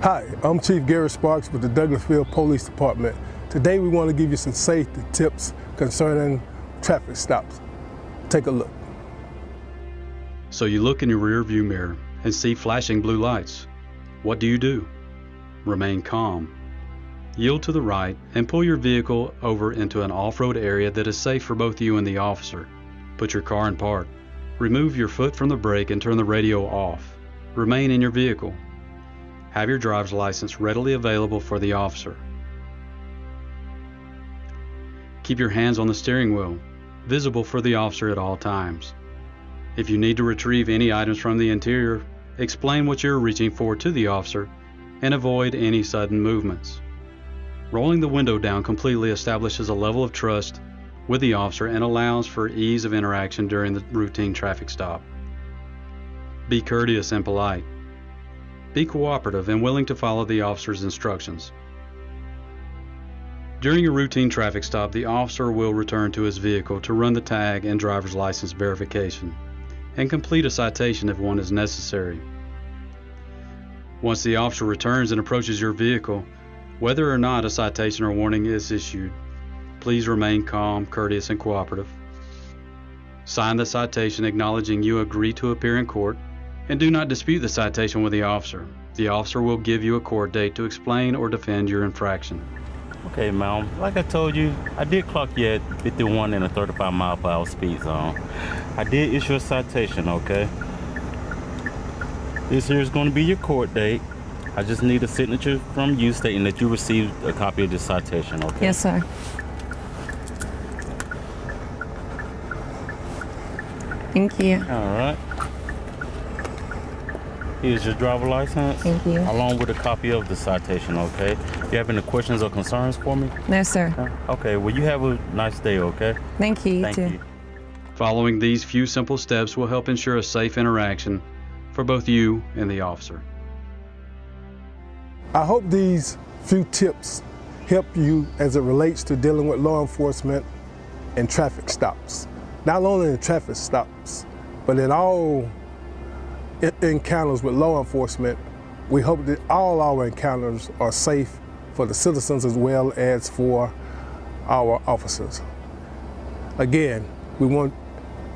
Hi, I'm Chief Gary Sparks with the Douglasville Police Department. Today we want to give you some safety tips concerning traffic stops. Take a look. So you look in your rear view mirror and see flashing blue lights. What do? Remain calm. Yield to the right and pull your vehicle over into an off-road area that is safe for both you and the officer. Put your car in park. Remove your foot from the brake and turn the radio off. Remain in your vehicle. Have your driver's license readily available for the officer. Keep your hands on the steering wheel, visible for the officer at all times. If you need to retrieve any items from the interior, explain what you're reaching for to the officer and avoid any sudden movements. Rolling the window down completely establishes a level of trust with the officer and allows for ease of interaction during the routine traffic stop. Be courteous and polite. Be cooperative and willing to follow the officer's instructions. During a routine traffic stop, the officer will return to his vehicle to run the tag and driver's license verification and complete a citation if one is necessary. Once the officer returns and approaches your vehicle, whether or not a citation or warning is issued, please remain calm, courteous, and cooperative. Sign the citation acknowledging you agree to appear in court, and do not dispute the citation with the officer. The officer will give you a court date to explain or defend your infraction. Okay, ma'am. Like I told you, I did clock you at 51 in a 35 mile per hour speed zone. I did issue a citation, okay? This here is going to be your court date. I just need a signature from you stating that you received a copy of this citation, okay? Yes, sir. Thank you. All right. Here's your driver license. Thank you. Along with a copy of the citation, okay? Do you have any questions or concerns for me? No, sir. Okay, well, you have a nice day, okay? Thank you. Thank you. Following these few simple steps will help ensure a safe interaction for both you and the officer. I hope these few tips help you as it relates to dealing with law enforcement and traffic stops. Not only in traffic stops, but in all encounters with law enforcement. We hope that all our encounters are safe for the citizens as well as for our officers. Again, we want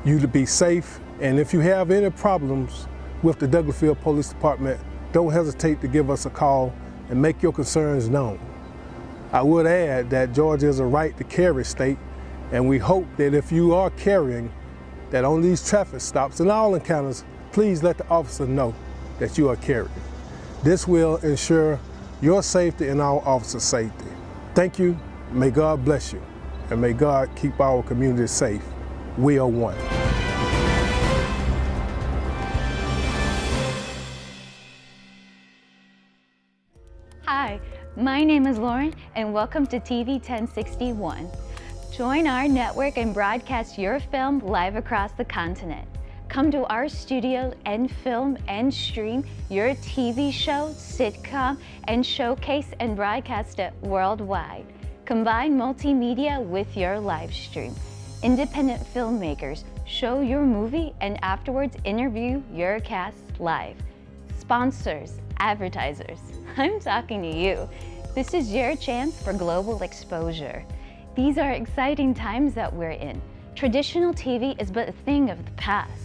you to be safe, and if you have any problems with the Douglasville Police Department, don't hesitate to give us a call and make your concerns known. I would add that Georgia is a right to carry state, and we hope that if you are carrying, that on these traffic stops and all encounters, please let the officer know that you are carrying. This will ensure your safety and our officers' safety. Thank you, may God bless you, and may God keep our community safe. We are one. Hi, my name is Lauren, and welcome to TV 1061. Join our network and broadcast your film live across the continent. Come to our studio and film and stream your TV show, sitcom, and showcase and broadcast it worldwide. Combine multimedia with your live stream. Independent filmmakers show your movie and afterwards interview your cast live. Sponsors, advertisers, I'm talking to you. This is your chance for global exposure. These are exciting times that we're in. Traditional TV is but a thing of the past.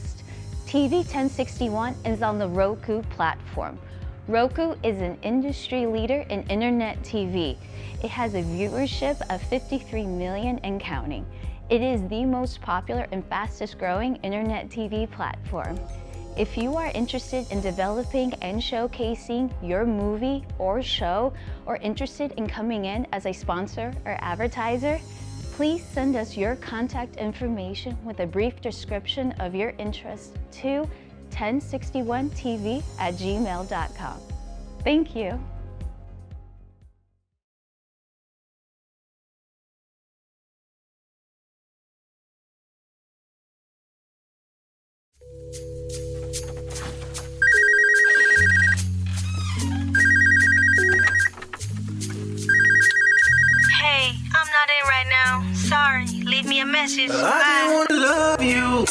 TV 1061 is on the Roku platform. Roku is an industry leader in internet TV. It has a viewership of 53 million and counting. It is the most popular and fastest growing internet TV platform. If you are interested in developing and showcasing your movie or show, or interested in coming in as a sponsor or advertiser, please send us your contact information with a brief description of your interest to 1061tv@gmail.com. Thank you. Hey, I'm not in right now. Sorry, leave me a message. I just want to love you.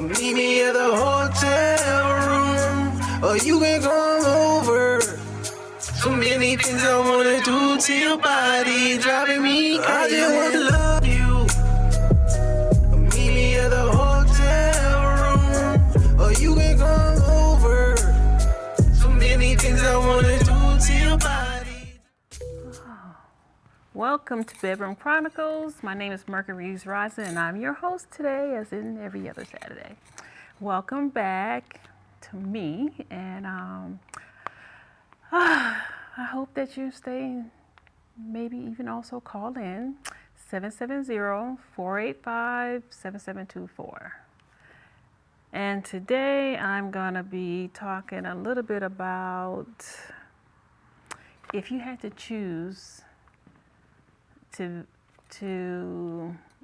Meet me at the hotel room, or you can come over. So many things I wanna do to your body, driving me crazy. I just wanna love you. Meet me at the hotel room, or you can come over. So many things I wanna do to your body. Welcome to Bedroom Chronicles. My name is Mercury's Rising, and I'm your host today, as in every other Saturday. Welcome back to me, and I hope that you stay, maybe even also call in 770-485-7724. And today I'm going to be talking a little bit about if you had to choose to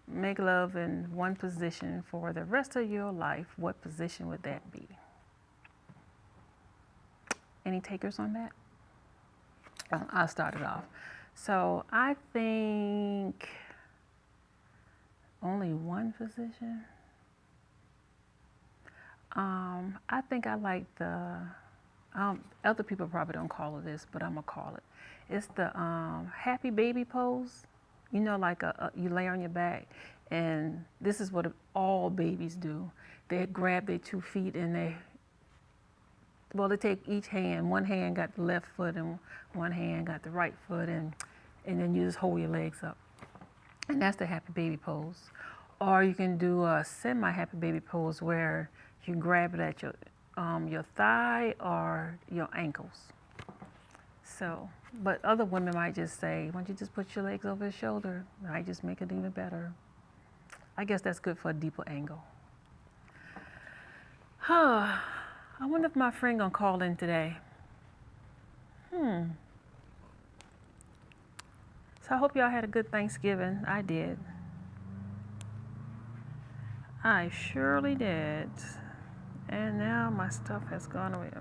make love in one position for the rest of your life, what position would that be? Any takers on that? I'll start it off. So I think only one position. I think I like the, other people probably don't call it this, but I'm gonna call it. It's the happy baby pose. You know, like you lay on your back, and this is what all babies do. They grab their 2 feet and they take each hand. One hand got the left foot and one hand got the right foot, and then you just hold your legs up. And that's the happy baby pose. Or you can do a semi-happy baby pose where you grab it at your thigh or your ankles. So, but other women might just say, why don't you just put your legs over his shoulder? Might just make it even better. I guess that's good for a deeper angle. I wonder if my friend gonna call in today. So I hope y'all had a good Thanksgiving. I did. I surely did. And now my stuff has gone away.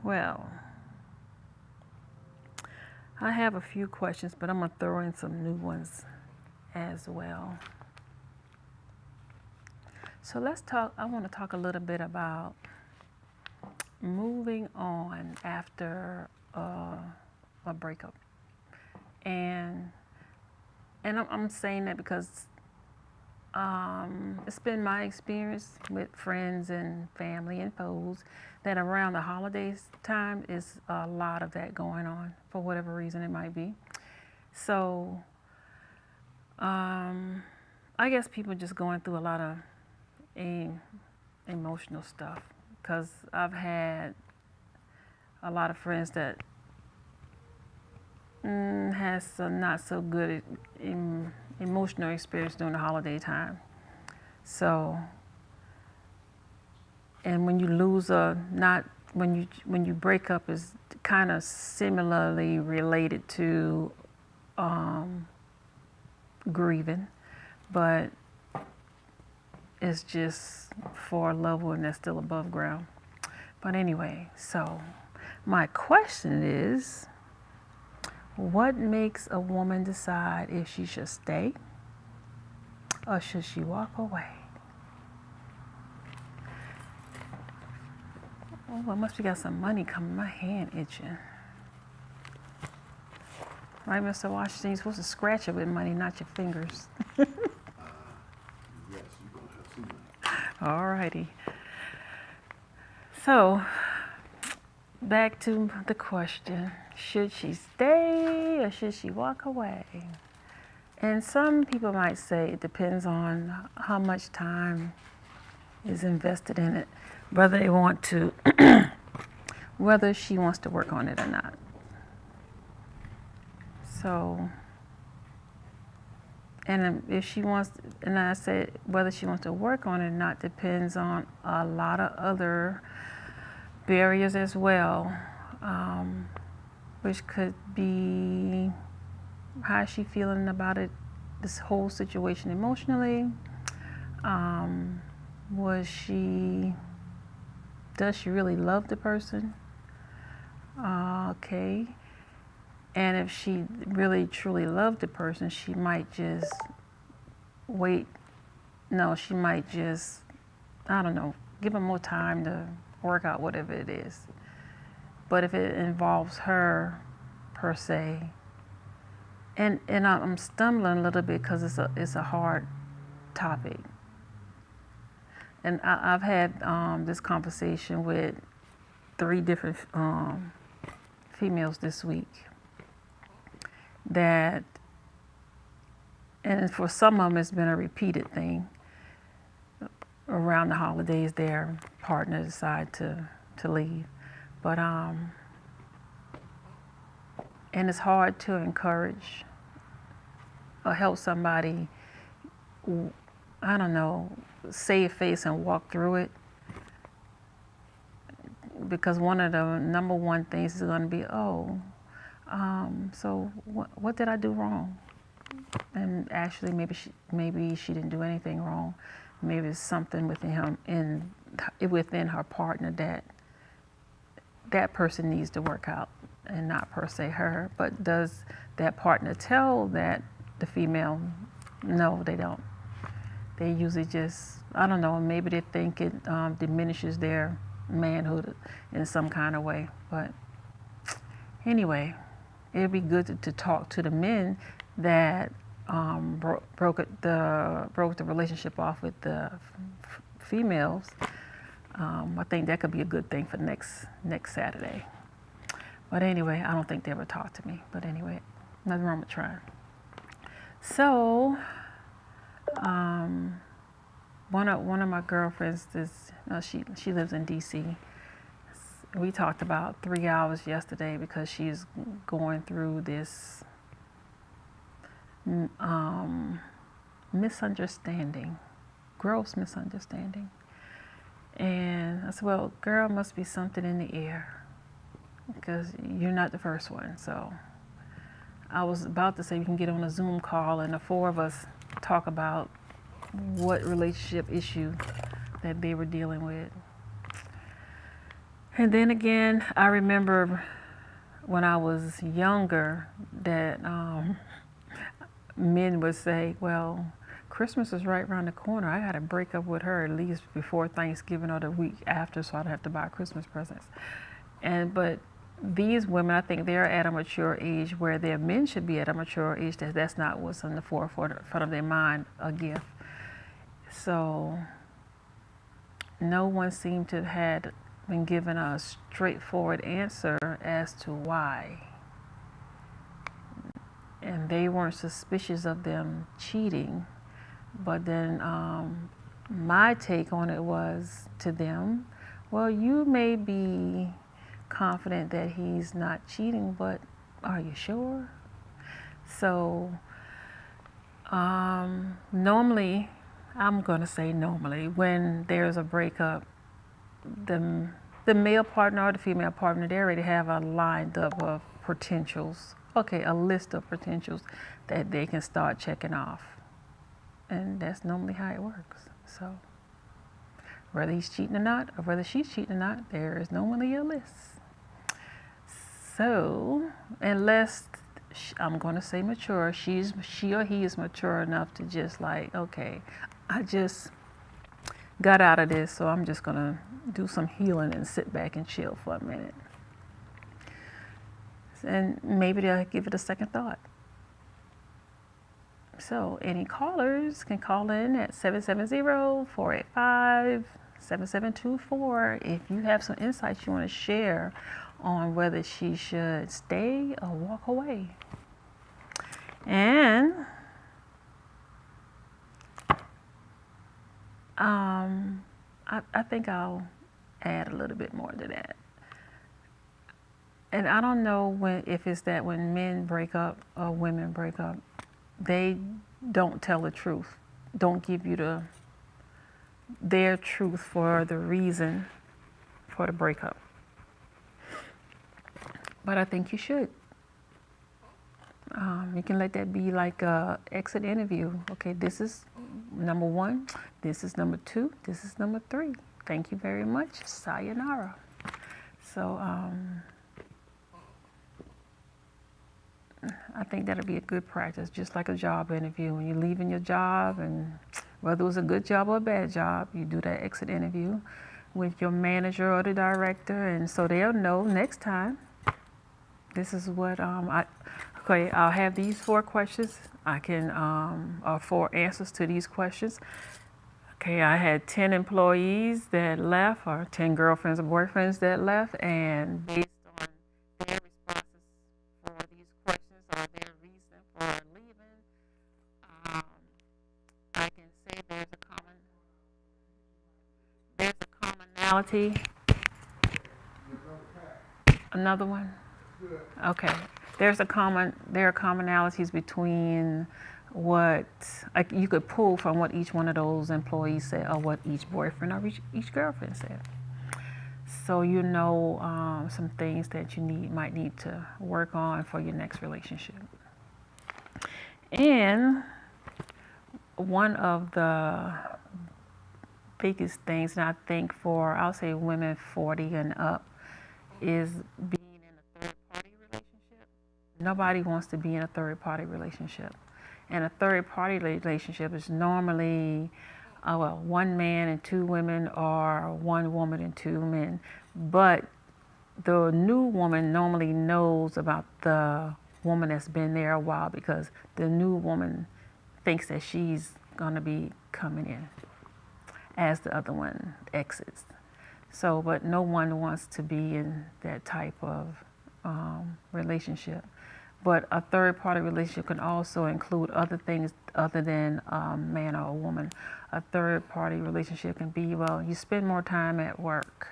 Well, I have a few questions, but I'm gonna throw in some new ones as well. So let's talk, I want to talk a little bit about moving on after a breakup. And I'm saying that because it's been my experience with friends and family and foes that around the holidays time is a lot of that going on for whatever reason it might be. So I guess people just going through a lot of emotional stuff, because I've had a lot of friends that has a not so good emotional experience during the holiday time. So, and when you lose when you break up is kind of similarly related to grieving, but it's just for a loved one that's still above ground. But anyway, so my question is, what makes a woman decide if she should stay or should she walk away? Oh, I must have got some money coming. My hand itching. Right, Mr. Washington, you're supposed to scratch it with money, not your fingers. Yes, you're going to have some money. All righty. So, back to the question, should she stay or should she walk away? And some people might say it depends on how much time is invested in it, whether they want to, whether she wants to work on it or not. So, and if she wants, and I said whether she wants to work on it or not depends on a lot of other barriers as well, which could be how is she feeling about it, this whole situation emotionally. Does she really love the person? Okay. And if she really truly loved the person, she might just wait. No, she might just I don't know, give them more time to work out whatever it is. But if it involves her per se, and I'm stumbling a little bit because it's a hard topic. And I've had this conversation with 3 different females this week that, and for some of them it's been a repeated thing. Around the holidays, their partner decide to leave. But and it's hard to encourage or help somebody, I don't know, save face and walk through it. Because one of the number one things is going to be, so what did I do wrong? And actually, maybe she didn't do anything wrong. Maybe it's something within her partner that person needs to work out, and not per se her. But does that partner tell that the female? No, they don't. They usually just, I don't know, maybe they think it diminishes their manhood in some kind of way. But anyway, it'd be good to talk to the men that broke the relationship off with the females. I think that could be a good thing for next Saturday. But anyway, I don't think they ever talk to me. But anyway, nothing wrong with trying. So, one of my girlfriends, she lives in D.C. We talked about 3 hours yesterday because she's going through this misunderstanding, gross misunderstanding. And I said, well, girl, must be something in the air because you're not the first one. So I was about to say we can get on a Zoom call and the 4 of us talk about what relationship issue that they were dealing with. And then again, I remember when I was younger that men would say, well, Christmas is right around the corner. I got to break up with her at least before Thanksgiving or the week after so I don't have to buy Christmas presents. But these women, I think they're at a mature age where their men should be at a mature age. That's not what's in the forefront of their mind, a gift. So no one seemed to have been given a straightforward answer as to why. And they weren't suspicious of them cheating. But then my take on it was to them, well, you may be confident that he's not cheating, but are you sure? So normally, I'm going to say normally, when there's a breakup, the male partner or the female partner, they already have a lined up of potentials. Okay, a list of potentials that they can start checking off. And that's normally how it works. So whether he's cheating or not, or whether she's cheating or not, there is normally a list. So unless I'm going to say mature, she or he is mature enough to just like, okay, I just got out of this, so I'm just going to do some healing and sit back and chill for a minute. And maybe they'll give it a second thought. So any callers can call in at 770-485-7724 if you have some insights you want to share on whether she should stay or walk away. And I think I'll add a little bit more to that. And I don't know if it's that when men break up or women break up, they don't tell the truth, don't give you their truth for the reason for the breakup. But I think you should. You can let that be like a exit interview. Okay, this is number 1, this is number 2, this is number 3. Thank you very much. Sayonara. So I think that'll be a good practice, just like a job interview. When you're leaving your job, and whether it was a good job or a bad job, you do that exit interview with your manager or the director, and so they'll know next time. This is what I'll have these 4 questions. I can or 4 answers to these questions. Okay, I had 10 employees that left, or 10 girlfriends or boyfriends that left, and based on their responses for these questions or their reason for leaving, I can say there's a commonality. Another one? Okay. There are commonalities between what you could pull from what each one of those employees said, or what each boyfriend or each girlfriend said. So you know some things that you might need to work on for your next relationship. And one of the biggest things, and I think for, I'll say women 40 and up, is being in a third-party relationship. Nobody wants to be in a third-party relationship. And a third-party relationship is normally, one man and 2 women, or 1 woman and 2 men. But the new woman normally knows about the woman that's been there a while, because the new woman thinks that she's going to be coming in as the other one exits. So, but no one wants to be in that type of relationship. But a third-party relationship can also include other things other than a man or a woman. A third-party relationship can be, you spend more time at work.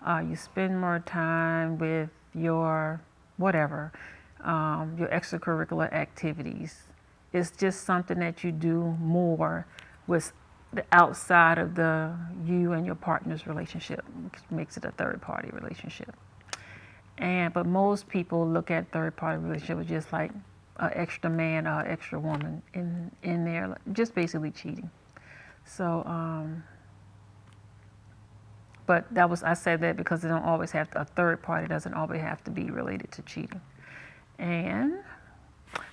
You spend more time with your whatever, your extracurricular activities. It's just something that you do more with the outside of the you and your partner's relationship, which makes it a third-party relationship. But most people look at third-party relationship as just like an extra man or an extra woman in there, just basically cheating. So, but I said that because they don't always have to, a third party doesn't always have to be related to cheating. And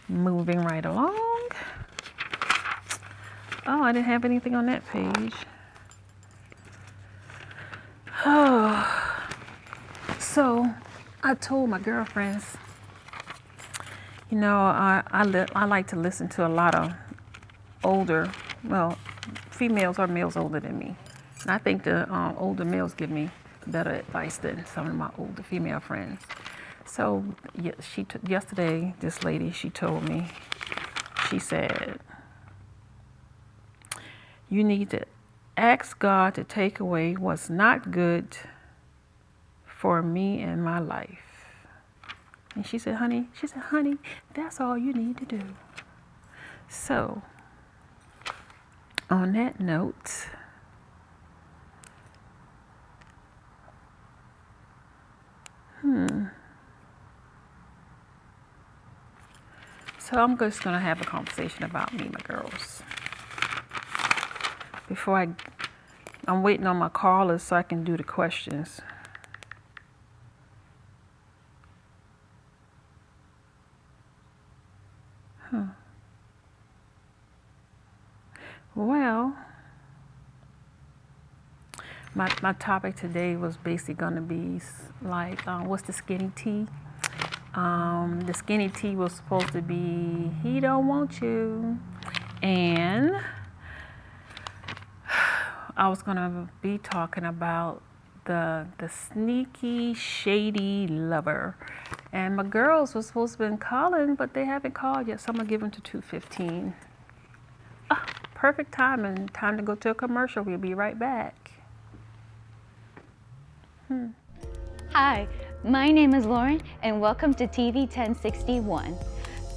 moving right along. Oh, I didn't have anything on that page. Oh, so I told my girlfriends, I like to listen to a lot of older, females or males older than me. And I think the older males give me better advice than some of my older female friends. So yesterday, this lady, she told me, she said, you need to ask God to take away what's not good for me in my life. And she said, honey, that's all you need to do. So, on that note, so I'm just going to have a conversation about me, my girls. Before I'm waiting on my callers so I can do the questions. Well, my topic today was basically going to be like, what's the skinny tea? The skinny tea was supposed to be, he don't want you. And I was going to be talking about the sneaky, shady lover. And my girls were supposed to have been calling, but they haven't called yet, so I'm going to give them to 2:15. Perfect time, and time to go to a commercial. We'll be right back. Hi, my name is Lauren, and welcome to TV 1061.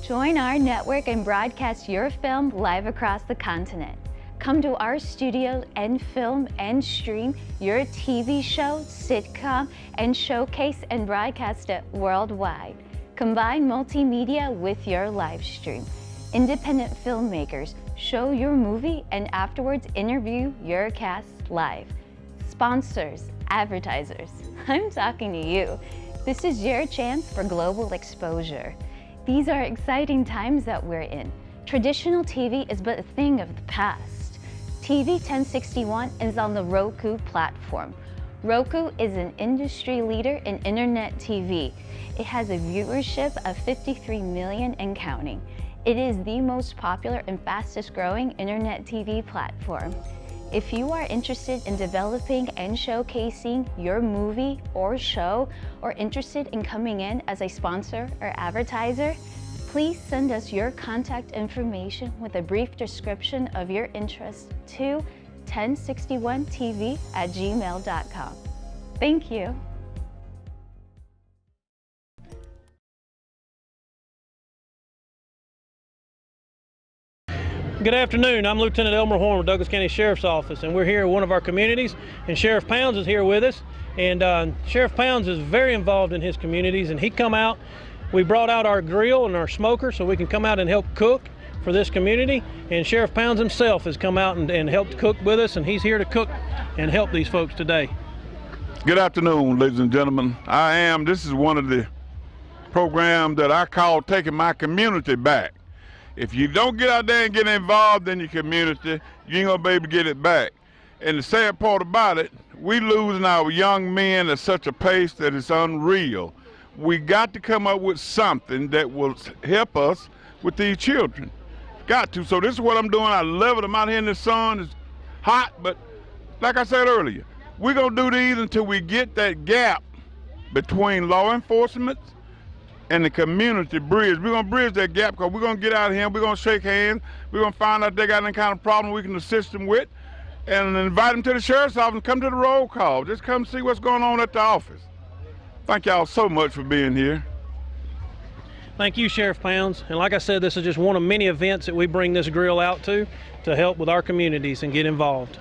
Join our network and broadcast your film live across the continent. Come to our studio and film and stream your TV show, sitcom, and showcase and broadcast it worldwide. Combine multimedia with your live stream. Independent filmmakers show your movie and afterwards interview your cast live. Sponsors, advertisers, I'm talking to you. This is your chance for global exposure. These are exciting times that we're in. Traditional TV is but a thing of the past. TV 1061 is on the Roku platform. Roku is an industry leader in internet TV. It has a viewership of 53 million and counting. It is the most popular and fastest growing internet TV platform. If you are interested in developing and showcasing your movie or show, or interested in coming in as a sponsor or advertiser, please send us your contact information with a brief description of your interest to 1061tv@gmail.com. Thank you. Good afternoon. I'm Lieutenant Elmer Horn with Douglas County Sheriff's Office, and we're here at one of our communities, and Sheriff Pounds is here with us. And Sheriff Pounds is very involved in his communities, and he come out. We brought out our grill and our smoker so we can come out and help cook for this community. And Sheriff Pounds himself has come out and helped cook with us, and he's here to cook and help these folks today. Good afternoon, ladies and gentlemen. This is one of the programs that I call taking my community back. If you don't get out there and get involved in your community, you ain't gonna be able to get it back. And the sad part about it, we losing our young men at such a pace that it's unreal. We got to come up with something that will help us with these children. Got to. So this is what I'm doing. I love it. I'm out here in the sun. It's hot, but like I said earlier, we're gonna do these until we get that gap between law enforcement and the community bridge. We're gonna bridge that gap because we're gonna get out of here, we're gonna shake hands, we're gonna find out if they got any kind of problem we can assist them with, and invite them to the sheriff's office and come to the roll call. Just come see what's going on at the office. Thank y'all so much for being here. Thank you, Sheriff Pounds. And like I said, this is just one of many events that we bring this grill out to help with our communities and get involved.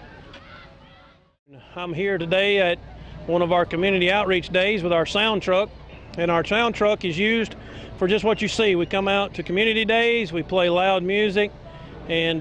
I'm here today at one of our community outreach days with our sound truck. And our sound truck is used for just what you see. We come out to community days, we play loud music, and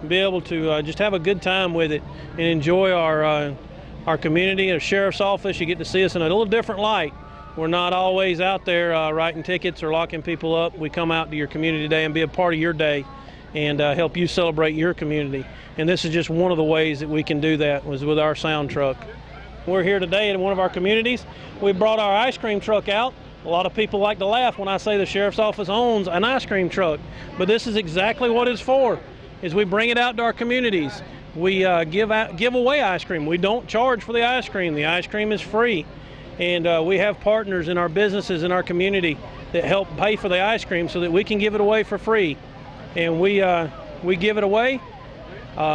be able to just have a good time with it and enjoy our community. At a sheriff's office, you get to see us in a little different light. We're not always out there writing tickets or locking people up. We come out to your community day and be a part of your day and help you celebrate your community. And this is just one of the ways that we can do that, was with our sound truck. We're here today in one of our communities. We brought our ice cream truck out. A lot of people like to laugh when I say the sheriff's office owns an ice cream truck, but this is exactly what it's for, is we bring it out to our communities. We give away ice cream. We don't charge for the ice cream. The ice cream is free. And we have partners in our businesses in our community that help pay for the ice cream so that we can give it away for free. And we give it away.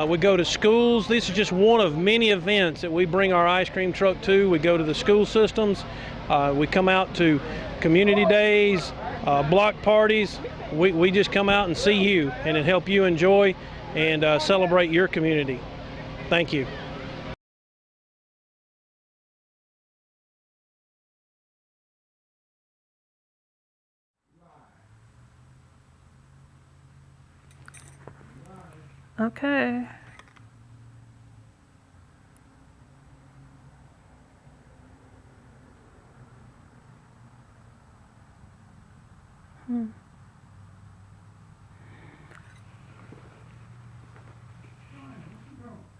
We go to schools. This is just one of many events that we bring our ice cream truck to. We go to the school systems. We come out to community days, block parties. We just come out and see you and help you enjoy and celebrate your community. Thank you. Okay.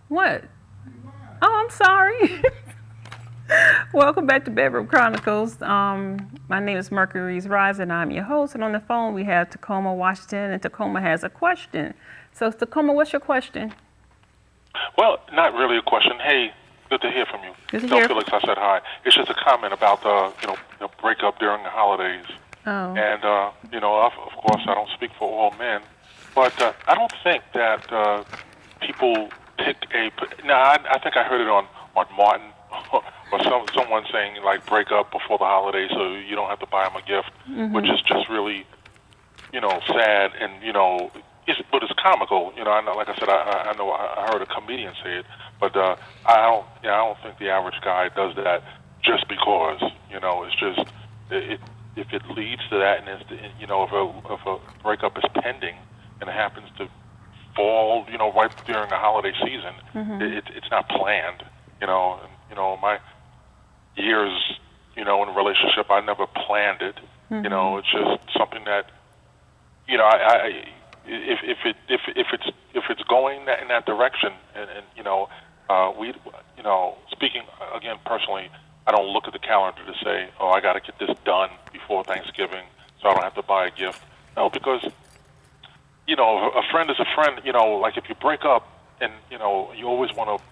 What? Oh, I'm sorry. Welcome back to Bedroom Chronicles. My name is Mercury's Rise, and I'm your host. And on the phone, we have Tacoma, Washington, and Tacoma has a question. So, Tacoma, what's your question? Well, not really a question. Hey, good to hear from you. Good to Tell hear. Felix I said hi. It's just a comment about the breakup during the holidays. Oh. And of course, I don't speak for all men, but I don't think that people pick a. Now, I think I heard it on Martin or someone saying like break up before the holidays so you don't have to buy them a gift, which is just really, sad and but it's comical. I know, like I said, I know I heard a comedian say it, but I don't think the average guy does that just because. It's just if it leads to that, and if a breakup is pending and it happens to fall, right during the holiday season, it's not planned. My years, in a relationship, I never planned it. You know, it's just something that, you know, if it's going in that direction, and you know, you know, speaking again personally, I don't look at the calendar to say, oh, I got to get this done before Thanksgiving, so I don't have to buy a gift. No, because, you know, a friend is a friend. You know, like if you break up, and you know, you always want to,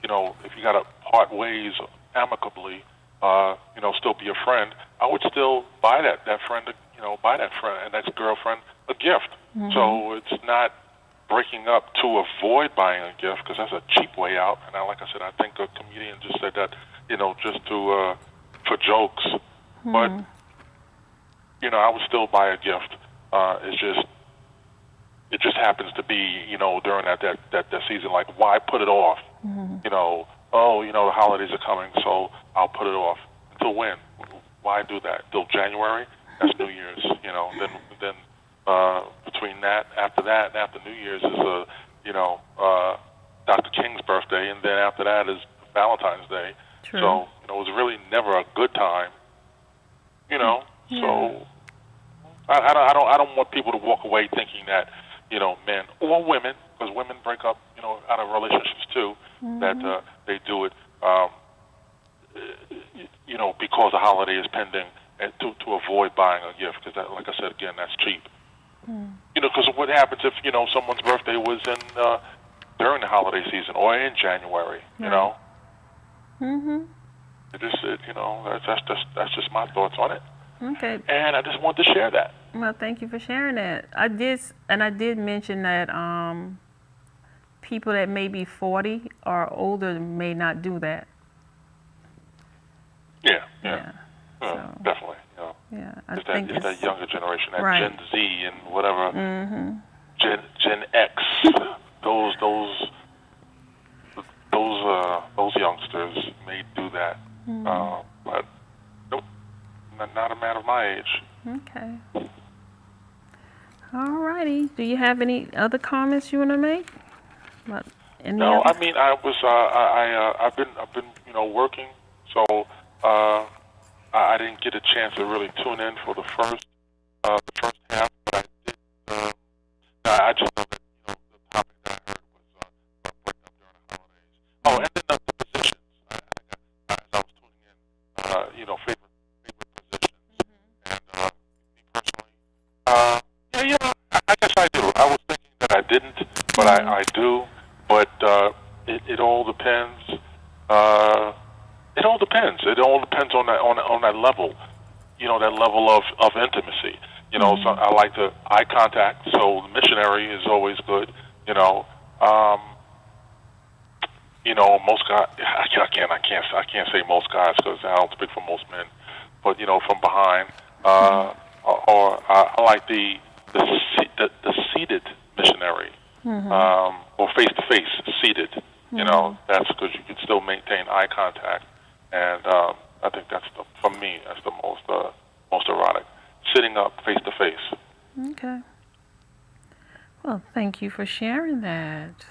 you know, if you got to part ways amicably, you know, still be a friend. I would still buy that friend, you know, buy that friend and that girlfriend a gift. So it's not breaking up to avoid buying a gift, because that's a cheap way out. And like I said, I think a comedian just said that, you know, just to for jokes. But you know, I would still buy a gift. It just happens to be, you know, during that season. Like, why put it off? You know, oh, you know, the holidays are coming, so I'll put it off. Until when? Why do that? Till January? That's New Year's. You know, then between that, and after New Year's is you know, Dr. King's birthday, and then after that is Valentine's Day. True. So, you know, it was really never a good time. You know, so I don't want people to walk away thinking that, you know, men or women, because women break up, you know, out of relationships too, that they do it, you know, because the holiday is pending, and to avoid buying a gift, because that, like I said again, that's cheap. You know, because what happens if, you know, someone's birthday was in during the holiday season or in January? You know. You know, that's just my thoughts on it. Okay. And I just wanted to share that. Well, thank you for sharing that. I did mention that people that may be 40 or older may not do that. Yeah. So, definitely. You know, yeah, it's that younger generation, that right. Gen Z and whatever, Gen X, those youngsters may do that. But nope, not a man of my age. Okay. All righty. Do you have any other comments you want to make? No, I mean, I've been you know, working, so I didn't get a chance to really tune in for the first half, but I did. I just know that, you know, the topic that I heard was breaking up during the holidays. Oh, and then the positions. As I was tuning in, you know, favorite positions, and me personally, yeah, I guess I do. I was thinking that I didn't, but I do. But it all depends. It all depends. It all depends on that level. You know, that level of intimacy. You know, so I like the eye contact. So the missionary is always good. You know, most guys. I can't say most guys, because I don't speak for most men. But you know, from behind, or I like the seated missionary, or face to face seated. You know, that's because you can still maintain eye contact, and I think for me, that's the most erotic. Sitting up face to face. Okay. Well, thank you for sharing that.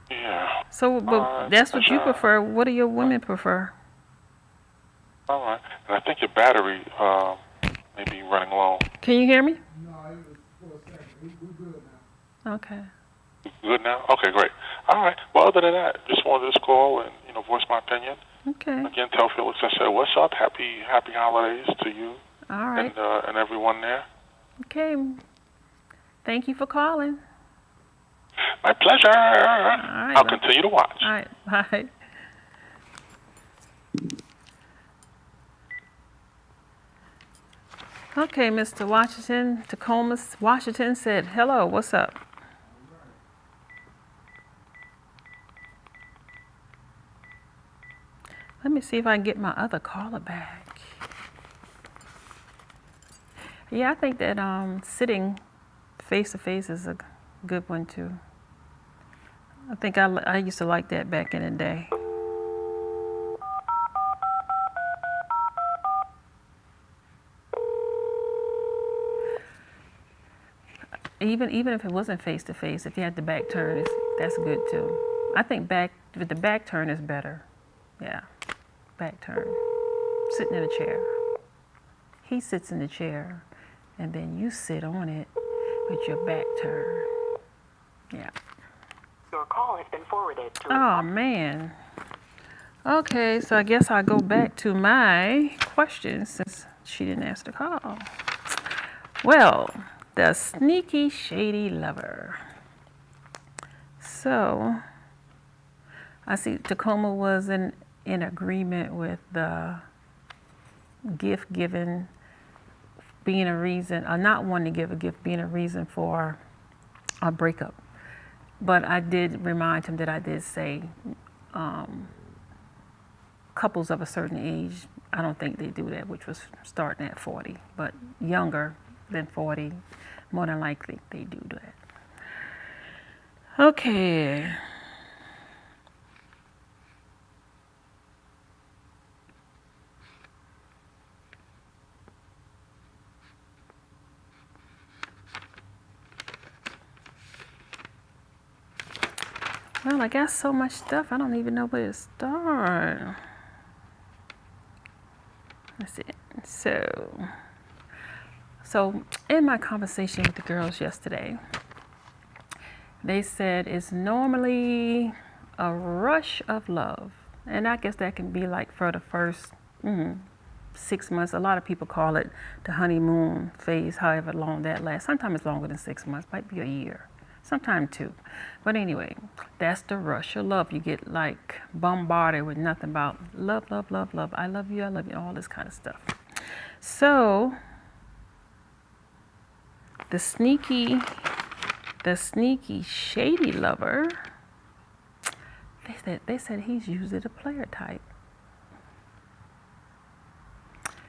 Yeah. So, but that's what you prefer. What do your women prefer? All right. And I think your battery may be running low. Can you hear me? No, it was for a second. We're good now. Okay. Good now? Okay, great. All right. Well, other than that, just wanted to call and, you know, voice my opinion. Okay. Again, tell Felix I said, what's up? Happy holidays to you. All right. And everyone there. Okay. Thank you for calling. My pleasure. Right, I'll continue to watch. All right. Bye. Okay, Mr. Washington, Tacoma, Washington said, hello, what's up? Let me see if I can get my other caller back. Yeah, I think that sitting face to face is a good one too. I think I used to like that back in the day. Even if it wasn't face to face, if you had the back turn, that's good too. I think with the back turn is better. Yeah, back turn, sitting in a chair. he sits in the chair, and then you sit on it with your back turned. Yeah. Your call has been forwarded to Oh, man. Okay, so I guess I'll go back to my questions since she didn't ask the call. Well, the sneaky, shady lover. So, I see Tacoma was in agreement with the gift given being a reason, or not wanting to give a gift being a reason for a breakup. But I did remind him that I did say couples of a certain age, I don't think they do that, which was starting at 40. But younger than 40, more than likely they do that. Okay. Well, I got so much stuff, I don't even know where to start. Let's see. So in my conversation with the girls yesterday, they said it's normally a rush of love. And I guess that can be like for the first 6 months. A lot of people call it the honeymoon phase, however long that lasts. Sometimes it's longer than 6 months, might be a year. Sometimes 2. But anyway, that's the rush of love. You get like bombarded with nothing but love, love, love, love. I love you, all this kind of stuff. So the sneaky, shady lover, they said he's usually the player type.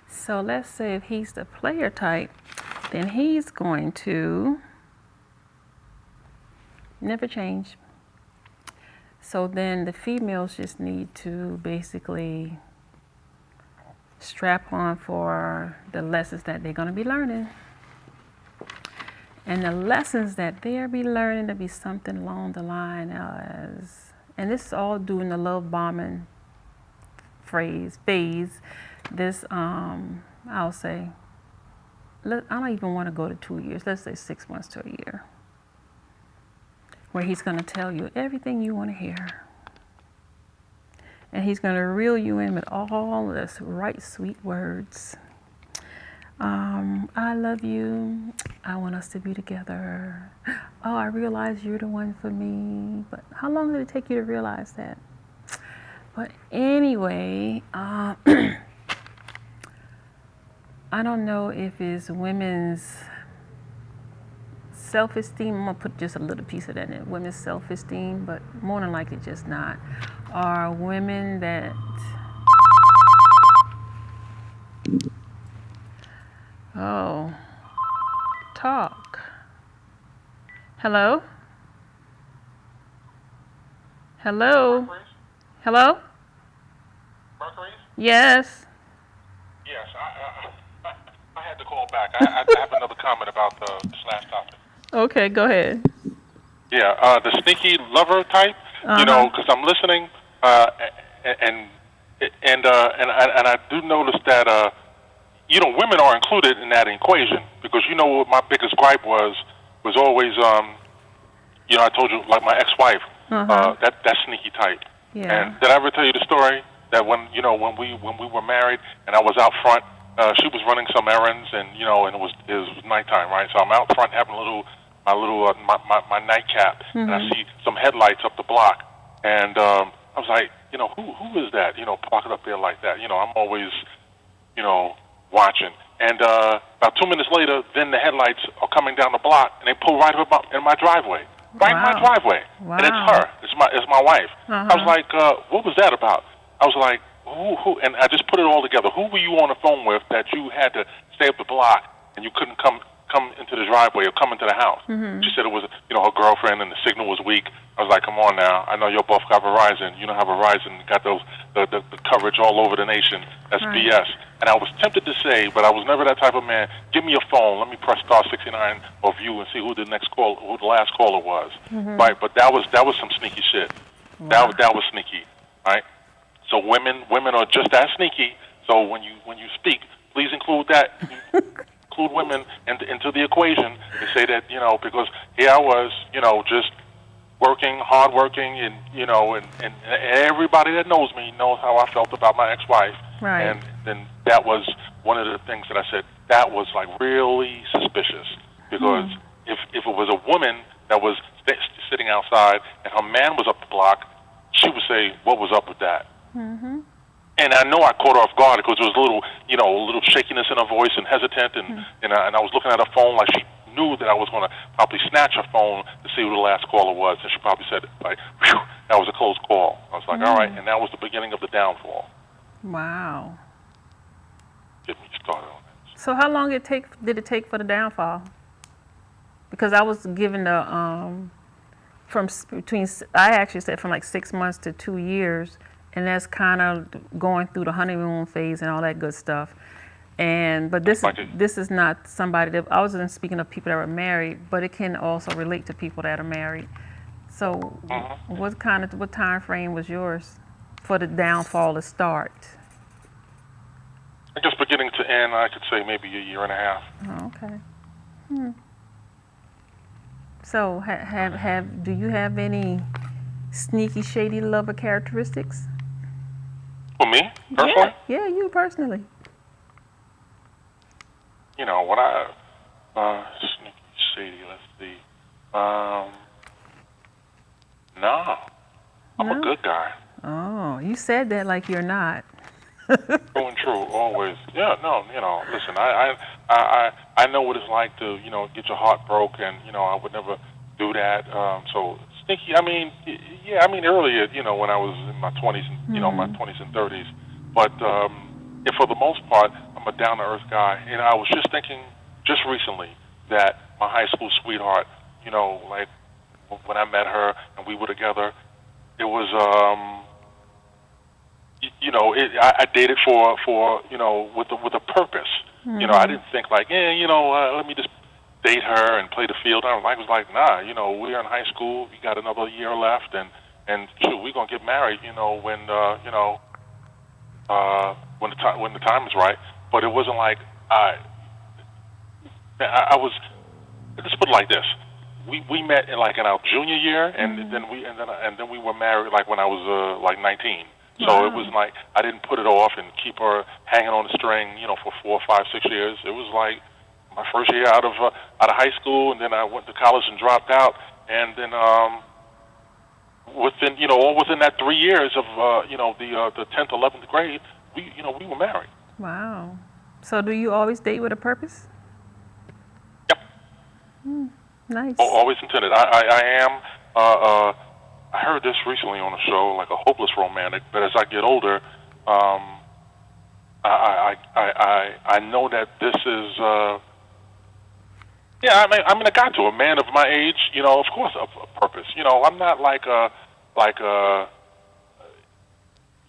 So let's say if he's the player type, then he's going to never change. So then the females just need to basically strap on for the lessons that they're going to be learning. And the lessons that they'll be learning to be something along the line as, and this is all doing the love bombing phase. This, I'll say, I don't even want to go to 2 years. Let's say 6 months to a year, where he's going to tell you everything you want to hear. And he's going to reel you in with all this right sweet words. I love you. I want us to be together. Oh, I realize you're the one for me. But how long did it take you to realize that? But anyway, I don't know if it's women's self-esteem. I'm going to put just a little piece of that in it. Women's self-esteem, but more than likely just not. Are women that talk. Hello? Hello? Hello? Mercury? Yes. Yes, I had to call back. I have another comment about this last topic. Okay, go ahead. Yeah, the sneaky lover type. You know, because I'm listening, and I do notice that you know, women are included in that equation, because you know what my biggest gripe was always you know, I told you, like my ex-wife, that sneaky type. Yeah. And did I ever tell you the story that when we were married and I was out front, she was running some errands, and you know, and it was nighttime, right? So I'm out front having my nightcap, and I see some headlights up the block, and I was like, you know, who is that? You know, parking up there like that. You know, I'm always, you know, watching. And about 2 minutes later, then the headlights are coming down the block, and they pull right up in my driveway. Right in my driveway. Wow. And it's her. It's my wife. I was like, what was that about? I was like, who? And I just put it all together. Who were you on the phone with that you had to stay up the block and you couldn't come into the driveway or come into the house? She said it was, you know, her girlfriend, and the signal was weak. I was like, come on now. I know you both got Verizon. You know how Verizon got those the coverage all over the nation. That's BS. And I was tempted to say, but I was never that type of man. Give me your phone. Let me press star 69 or view and see who the last caller was. Right? But that was some sneaky shit. Wow. That was sneaky. Right? So women are just that sneaky. So when you speak, please include that, include women into the equation and say that, because here I was, just working, hard working, and, and everybody that knows me knows how I felt about my ex-wife. Right. And then that was one of the things that I said, that was like really suspicious, because if it was a woman that was sitting outside and her man was up the block, she would say, what was up with that? Mm-hmm. And I know I caught her off guard because there was a little shakiness in her voice and hesitant, and I was looking at her phone like she knew that I was going to probably snatch her phone to see who the last caller was, and she probably said, like, whew, that was a close call. I was like, all right, and that was the beginning of the downfall. Wow. Get me started on that. So how long did it take for the downfall? Because I was given I actually said from like 6 months to 2 years, and that's kind of going through the honeymoon phase and all that good stuff. But this is not somebody that I wasn't speaking of people that were married, but it can also relate to people that are married. So, what time frame was yours for the downfall to start? I guess beginning to end, I could say maybe a year and a half. Oh, okay. So, do you have any sneaky, shady lover characteristics? For me, personally? Yeah, you personally. What I sneaky, shady. Let's see. No, I'm a good guy. Oh, you said that like you're not. True and true, always. Yeah, no, listen, I know what it's like to, get your heart broke, and, I would never do that. So sneaky, earlier, when I was in my 20s, and, my 20s and 30s. But for the most part, I'm a down-to-earth guy. And I was just thinking just recently that my high school sweetheart, like when I met her and we were together, it was, I dated for with a purpose. I didn't think like, let me just date her and play the field. I was like, nah, we're in high school. We got another year left, and shoot, we're gonna get married. When the time is right. But it wasn't like I was. Let's put it like this: we met in our junior year, and then we were married like when I was like 19. So it was like I didn't put it off and keep her hanging on the string, for 4, 5, 6 years. It was like my first year out of high school, and then I went to college and dropped out, and then within that 3 years of the 10th, 11th grade, we were married. Wow. So do you always date with a purpose? Yep. Nice. Always intended. I am. I heard this recently on a show, like a hopeless romantic. But as I get older, I know that this is. I got to a man of my age. Of course, a purpose. I'm not like a.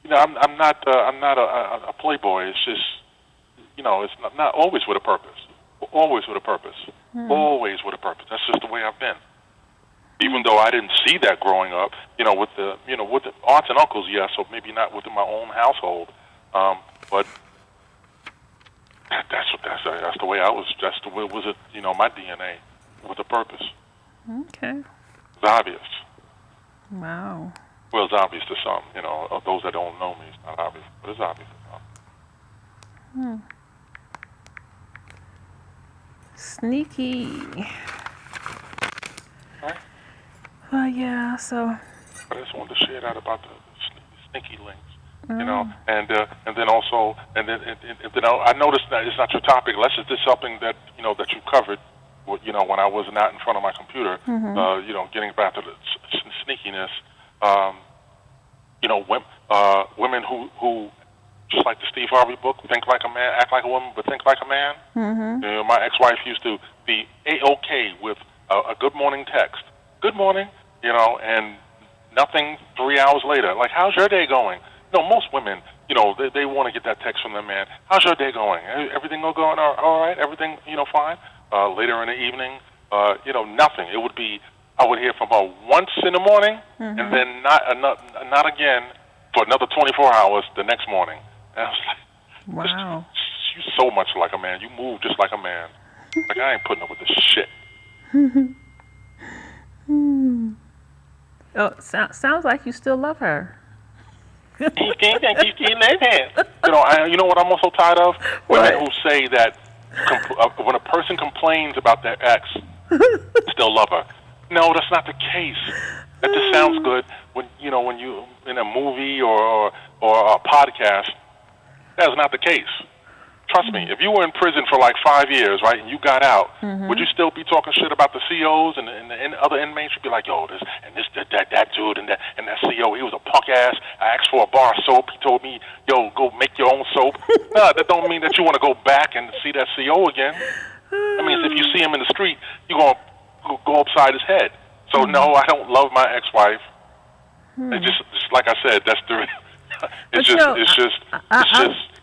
I'm not a playboy. It's just, it's not always with a purpose. Always with a purpose. Always with a purpose. That's just the way I've been. Even though I didn't see that growing up, with the aunts and uncles, yes, so maybe not within my own household, but that's the way I was. That's the way it was. My DNA with a purpose. Okay. It's obvious. Wow. Well, it's obvious to some, of those that don't know me. It's not obvious, but it's obvious to some. Sneaky. Right? Well, yeah, so. I just wanted to share that about the sneaky links, and then also, and then I noticed that it's not your topic. Unless it's just something that that you covered, when I was not in front of my computer. Getting back to the sneakiness. Women who just like the Steve Harvey book, think like a man, act like a woman, but think like a man. My ex-wife used to be A-OK with a good morning text. Good morning, and nothing 3 hours later. Like, how's your day going? Most women, they want to get that text from their man. How's your day going? Everything going all right? Everything, fine? Later in the evening, nothing. It would be, I would hear from her once in the morning, and then not again for another 24 hours the next morning. And I was like, wow. She's so much like a man. You move just like a man. Like, I ain't putting up with this shit. Oh, sounds like you still love her. You know what I'm also tired of? Women who say that when a person complains about their ex, still love her. No, that's not the case. That just sounds good when you in a movie or a podcast. That's not the case. Trust me, if you were in prison for like 5 years, right, and you got out, would you still be talking shit about the COs and other inmates? You'd be like, yo, that dude and that CO, he was a punk ass. I asked for a bar of soap. He told me, yo, go make your own soap. No, that don't mean that you want to go back and see that CO again. I mean, if you see him in the street, you're going to go upside his head. So, no, I don't love my ex-wife. It's just like I said, that's the... It's just...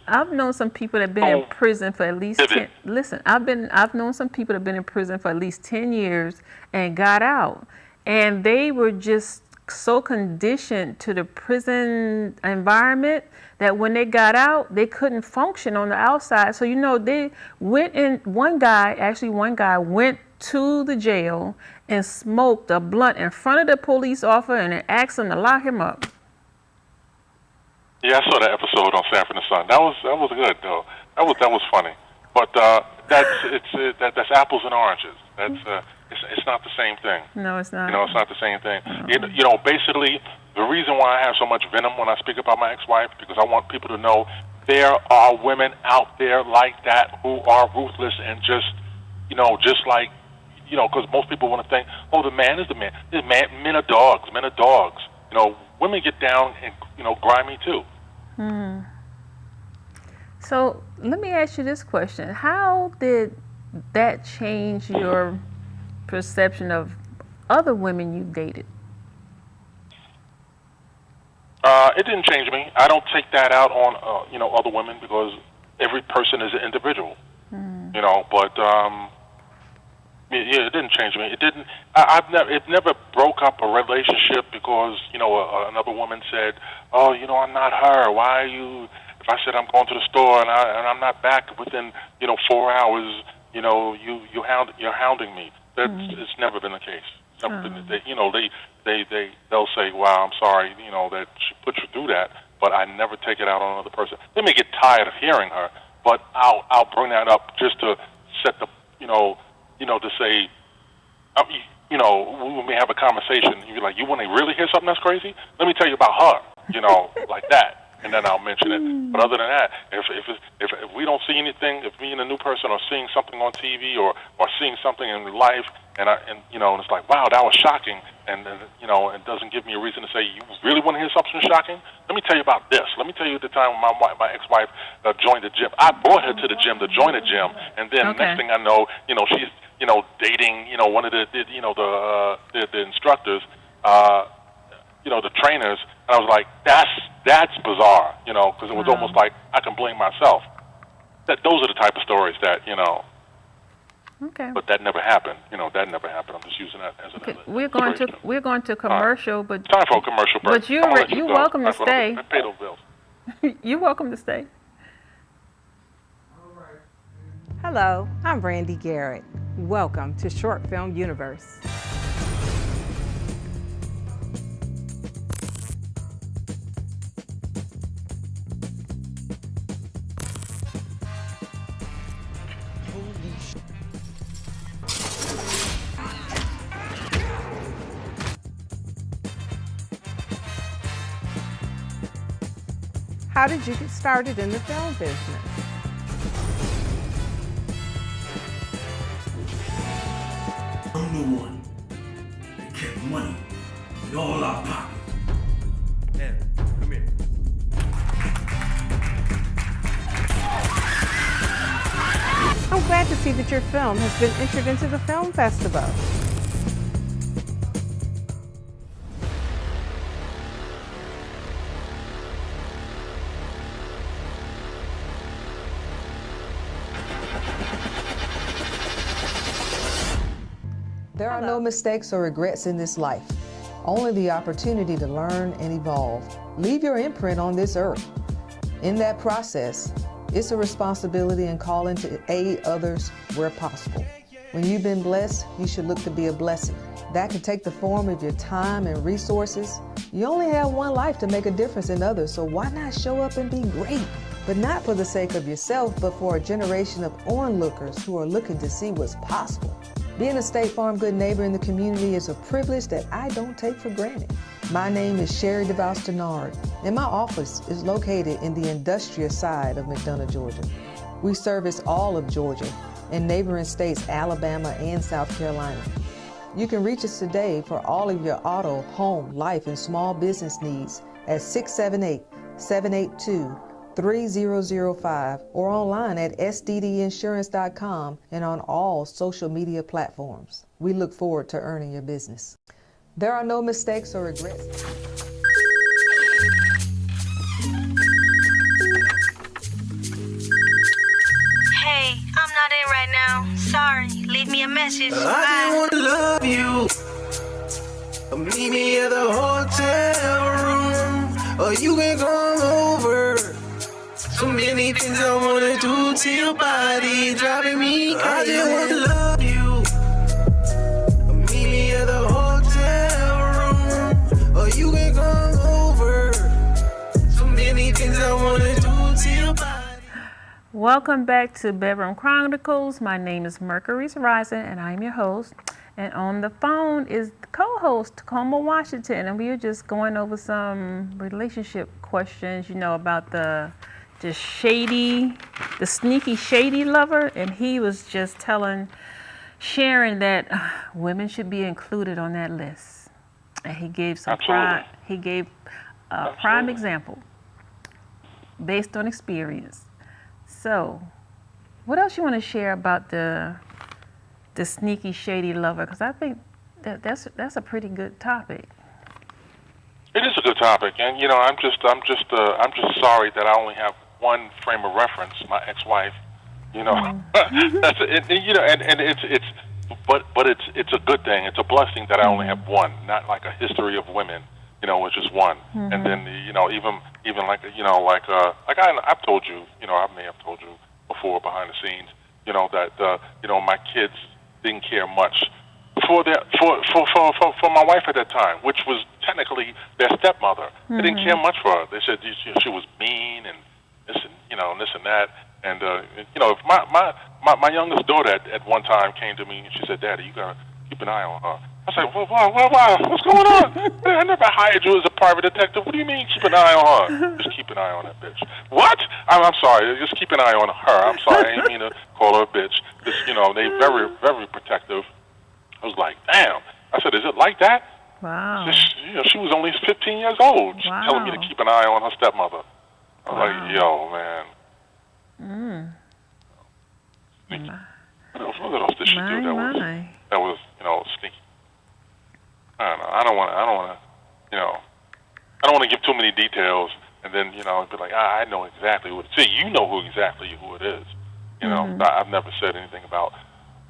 I've known some people that have been in prison for at least 10. Listen, I've known some people that have been in prison for at least 10 years and got out, and they were just so conditioned to the prison environment that when they got out, they couldn't function on the outside. So they went in. One guy went to the jail and smoked a blunt in front of the police officer and asked them to lock him up. Yeah, I saw that episode on Sanford and Son. That was good though. That was funny. But that's apples and oranges. It's not the same thing. No, it's not. It's not the same thing. No. Basically, the reason why I have so much venom when I speak about my ex-wife, because I want people to know there are women out there like that who are ruthless and just like, because most people want to think, oh, the man is the man. Men are dogs. Men are dogs. Women get down and, grimy too. So let me ask you this question. How did that change your perception of other women you dated? It didn't change me. I don't take that out on, other women because every person is an individual. But it didn't change me. It didn't. It never broke up a relationship because another woman said, "Oh, I'm not her. Why are you?" If I said I'm going to the store and I'm not back within 4 hours, you're hounding me. It's never been the case. They'll say, "Wow, I'm sorry, that she put you through that," but I never take it out on another person. They may get tired of hearing her, but I'll bring that up just to set the to say, when we have a conversation, you're like, you want to really hear something that's crazy? Let me tell you about her, like that, and then I'll mention it. But other than that, if we don't see anything, if me and a new person are seeing something on TV or seeing something in life, and it's like, wow, that was shocking, and it doesn't give me a reason to say, you really want to hear something shocking? Let me tell you about this. Let me tell you the time when my ex-wife joined the gym. I brought her to the gym to join the gym, and then next thing I know, she's dating, one of the instructors, the trainers, and I was like, that's bizarre, because it was almost like I can blame myself. Those are the type of stories that, Okay. But that never happened. That never happened. I'm just using that as an illustration. We're going to commercial, but time for a commercial break. But you're welcome to stay. I pay those bills. You're welcome to stay. Hello, I'm Brandy Garrett. Welcome to Short Film Universe. How did you get started in the film business? I'm the one that kept money in all our pockets. Now, come here. I'm glad to see that your film has been entered into the film festival. There are no mistakes or regrets in this life, only the opportunity to learn and evolve. Leave your imprint on this earth. In that process, It's a responsibility and calling to aid others where possible. When you've been blessed, you should look to be a blessing. That can take the form of your time and resources. You only have one life to make a difference in others, so why not show up and be great? But not for the sake of yourself, but for a generation of onlookers who are looking to see what's possible. Being a State Farm good neighbor in the community is a privilege that I don't take for granted. My name is Sherry DeVos Denard, and my office is located in the industrious side of McDonough, Georgia. We service all of Georgia and neighboring states Alabama and South Carolina. You can reach us today for all of your auto, home, life, and small business needs at 678-782-3005 or online at sddinsurance.com and on all social media platforms. We look forward to earning your business. There are no mistakes or regrets. Hey, I'm not in right now. Sorry. Leave me a message. I just want to love you. Meet me at the hotel room, or you can come over. So many things I want to do to your body, driving me crazy. I just want to love you. Meet me at the hotel room, or you can come over. So many things I want to do to your body. Welcome back to Bedroom Chronicles. My name is Mercury's Rising, and I'm your host. And on the phone is the co-host, Tacoma, Washington, and we were just going over some relationship questions, about the sneaky, shady lover, and he was just sharing that women should be included on that list. And he gave a prime example based on experience. So, what else you want to share about the sneaky, shady lover? Because I think that's a pretty good topic. It is a good topic, and I'm just sorry that I only have one frame of reference, my ex-wife. That's it, and it's a good thing. It's a blessing that I only have one, not like a history of women. It's just one. Mm-hmm. And then even like I've told you, I may have told you before behind the scenes, that my kids didn't care much for my wife at that time, which was technically their stepmother. Mm-hmm. They didn't care much for her. They said she was mean and this and that. And if my youngest daughter at one time came to me and she said, "Daddy, you gotta keep an eye on her." I said, "Why? What's going on? I never hired you as a private detective. What do you mean keep an eye on her?" "Just keep an eye on that bitch." "What?" I'm sorry. Just keep an eye on her. I'm sorry. I didn't mean to call her a bitch. Just, they very, very protective. I was like, damn. I said, "Is it like that?" Wow. She was only 15 years old. She's wow. telling me to keep an eye on her stepmother. I was like, yo, man. What else did she do that was sneaky? I don't know. I don't want to give too many details, and then be like, I know exactly who it is. See, you know exactly who it is. I've never said anything about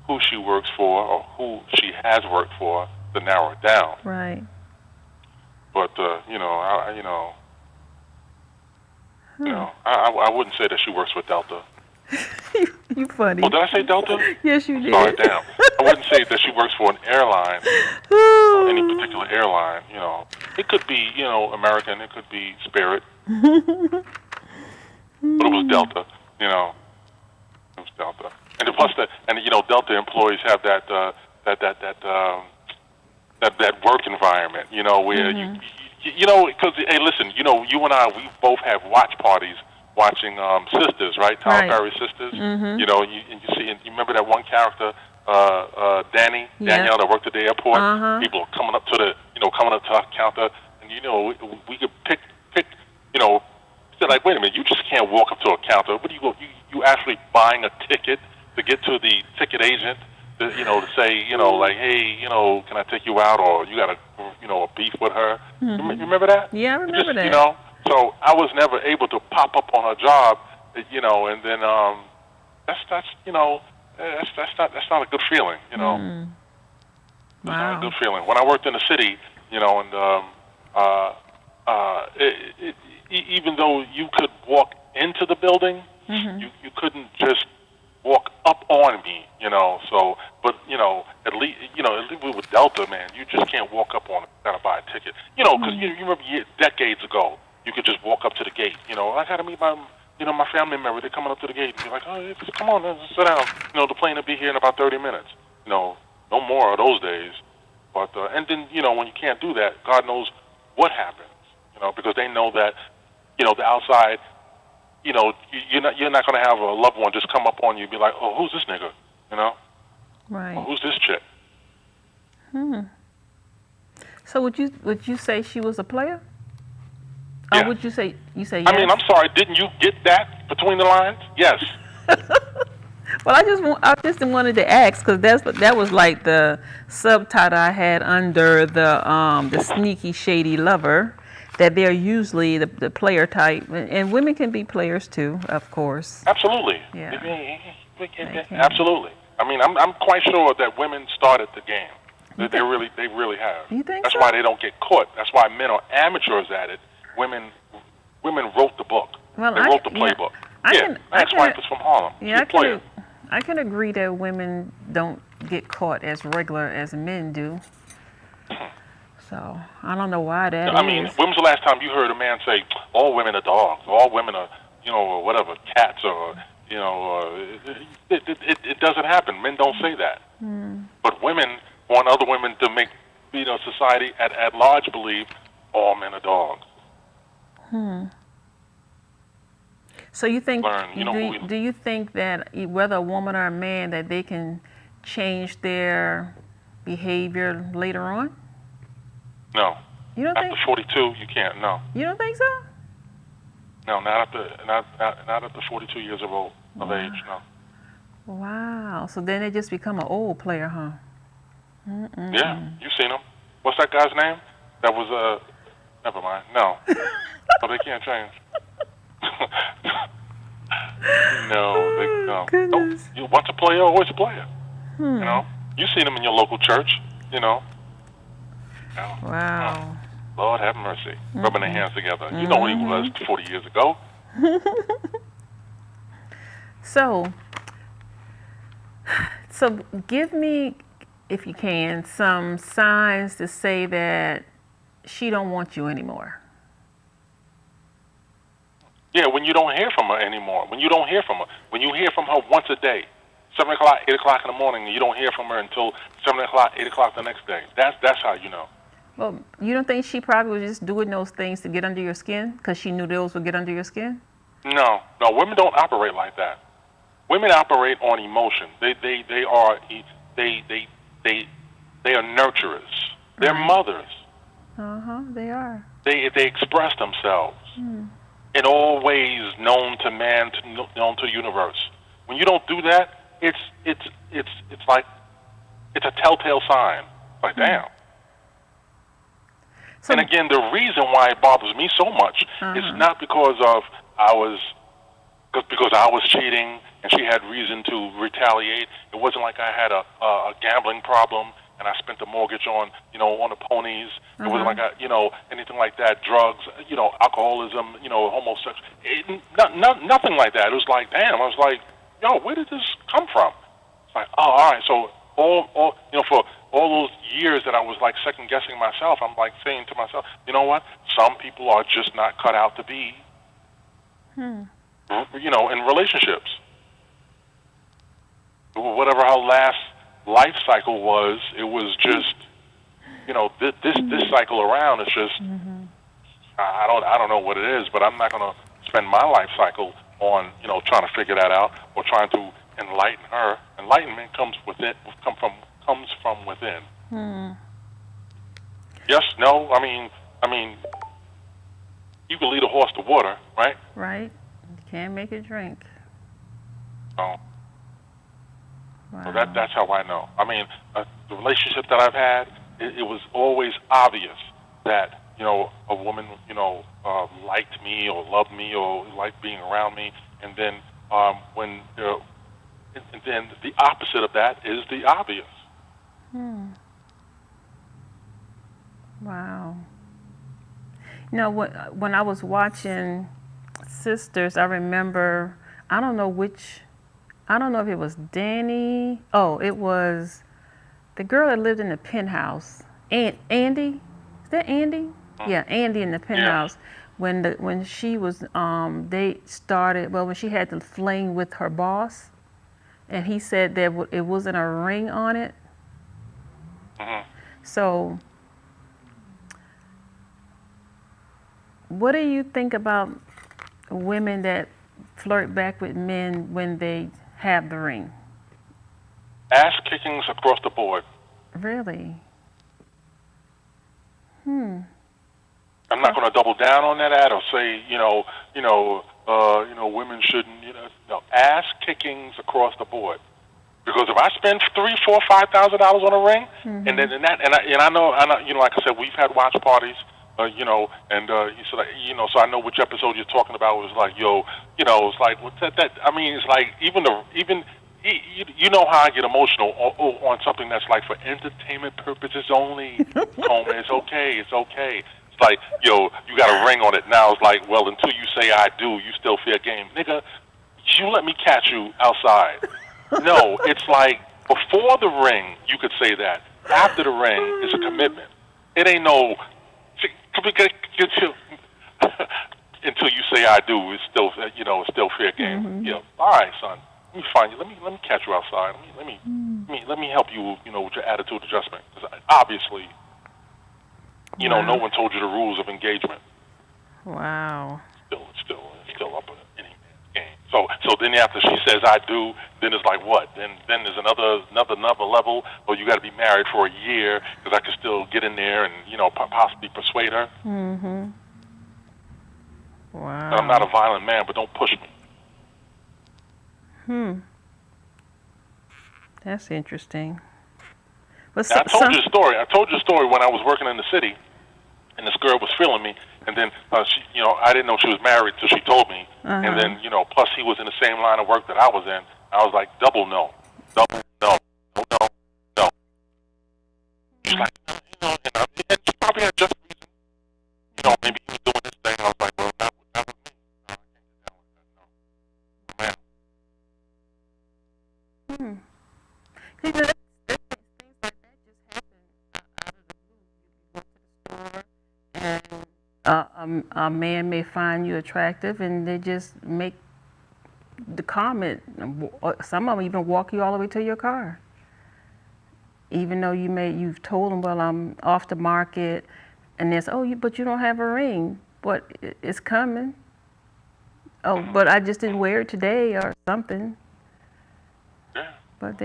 who she works for or who she has worked for to narrow it down. Right. But I wouldn't say that she works for Delta. You funny. Oh, did I say Delta? Yes, you did. Sorry, damn. I wouldn't say that she works for an airline, or any particular airline. It could be, American. It could be Spirit, but it was Delta. It was Delta. And plus, Delta employees have that work environment. Where because hey, listen, you and I, we both have watch parties. Watching Sisters, right? Tyler Perry Sisters. Mm-hmm. You see, and you remember that one character, Danielle, that worked at the airport. Uh-huh. People are coming up to our counter, and we could pick. They're like, wait a minute, you just can't walk up to a counter. What do you go? You actually buying a ticket to get to the ticket agent, to say, like, hey, can I take you out, or you got a beef with her? Mm-hmm. You remember that? Yeah, I remember that. So I was never able to pop up on her job, and then that's not a good feeling, It's not a good feeling. When I worked in the city, and even though you could walk into the building, You couldn't just walk up on me, you know. So, but you know, at least with Delta, man, you just can't walk up on it. You gotta buy a ticket, you know, because you remember decades ago, you could just walk up to the gate. You know, I gotta meet my family member. They're coming up to the gate and be like, oh, just come on, let's sit down. You know, the plane will be here in about 30 minutes. You know, no more of those days. But and then you know, when you can't do that, God knows what happens. You know, because they know that, you know, the outside. You know, you're not going to have a loved one just come up on you and be like, oh, who's this nigga? You know? Right. Or who's this chick? So would you say she was a player? Yeah. Or would you say yes? I mean, I'm sorry, didn't you get that between the lines? Yes. Well, I just wanted to ask because that was like the subtitle I had under the sneaky, shady lover. That they're usually the player type, and women can be players too, of course. Absolutely. Yeah. Absolutely. I mean, I'm quite sure that women started the game. They really have. You think That's so? why they don't get caught. That's why men are amateurs at it. Women wrote the book. Well, they wrote the playbook. My ex-wife is from Harlem. Yeah, She's a player. I can agree that women don't get caught as regular as men do. So I don't know why that is. I mean, when was the last time you heard a man say, all women are dogs, all women are, you know, or whatever, cats, or, you know, it doesn't happen. Men don't say that. But women want other women to make, you know, society at large believe all men are dogs. So you think, Learn, do you think that whether a woman or a man, that they can change their behavior later on? No. You don't after 42, you can't. No. You don't think so? No, not after 42 years of age. No. Wow. So then they just become an old player, huh? Yeah, you seen him. What's that guy's name? That was never mind. No. Oh, they can't change. No. Goodness. You once a player, always a player. You know. You seen him in your local church. You know. Wow. Lord have mercy. Rubbing their hands together. You know who he was 40 years ago. So give me, if you can, some signs to say that she don't want you anymore. Yeah, when you don't hear from her anymore. When you don't hear from her. When you hear from her once a day. 7 o'clock, 8 o'clock in the morning, and you don't hear from her until 7 o'clock, 8 o'clock the next day. That's how you know. Well, you don't think she probably was just doing those things to get under your skin because she knew those would get under your skin? No, women don't operate like that. Women operate on emotion. They are nurturers. They're mothers. They are. They express themselves in all ways known to man, known to the universe. When you don't do that, it's like it's a telltale sign. Like damn. So, and again, the reason why it bothers me so much is not because I was cheating and she had reason to retaliate. It wasn't like I had a gambling problem and I spent the mortgage on the ponies. It wasn't like anything like that. Drugs, alcoholism, homosexual. Nothing like that. It was like damn. I was like, yo, where did this come from? It's like, oh, all right. So all for all those years that I was like second guessing myself, I'm like saying to myself, you know what? Some people are just not cut out to be, in relationships. Whatever her last life cycle was, it was just, this cycle around is just, I don't know what it is, but I'm not going to spend my life cycle on, trying to figure that out or trying to enlighten her. Enlightenment comes from within. Yes, no, I mean, you can lead a horse to water, right? Right. You can't make it drink. No. Wow. So that's how I know. I mean, the relationship that I've had, it was always obvious that, a woman, liked me or loved me or liked being around me. And then and then the opposite of that is the obvious. Wow. When I was watching Sisters, I remember I don't know if it was Danny. Oh, it was the girl that lived in the penthouse. Andy? Is that Andy? Yeah, Andy in the penthouse. When she was they started when she had the fling with her boss, and he said that it wasn't a ring on it. So, what do you think about women that flirt back with men when they have the ring? Ass kickings across the board. Really? I'm not going to double down on that ad or say, women shouldn't, no, ass kickings across the board. Because if I spend $3,000, $4,000, $5,000 on a ring, and I know, like I said, we've had watch parties, so I know which episode you're talking about. It was like, it's like what's that? I mean, it's like even you know how I get emotional on something that's like for entertainment purposes only. Coleman, it's okay. It's like, you got a ring on it. Now it's like, well, until you say I do, you still fair game. Nigga, you let me catch you outside. No, it's like before the ring, you could say that. After the ring, it's a commitment. It ain't no, until you say I do, it's still, it's still fair game. All right, son. Let me find you. Let me catch you outside. Let me help you, with your attitude adjustment. Because obviously, no one told you the rules of engagement. Wow. It's still up in any man's game. So then after she says I do, then it's like what? Then there's another level. Or you got to be married for a year because I can still get in there and possibly persuade her. Wow. And I'm not a violent man, but don't push me. That's interesting. I told you a story. I told you a story when I was working in the city, and this girl was feeling me, and then she, I didn't know she was married till she told me, and then plus he was in the same line of work that I was in. I was like, double no. She's like, and she probably had just reason. Maybe he was doing his thing. I was like, well, not with me. I can't get down like that. No, man. Things like that just happen out of the blue. You go to the store, and a man may find you attractive, and they just make the comment. Some of them even walk you all the way to your car, even though you've told them, well, I'm off the market, and they say, but you don't have a ring. But it's coming. Oh, but I just didn't wear it today or something. Yeah. But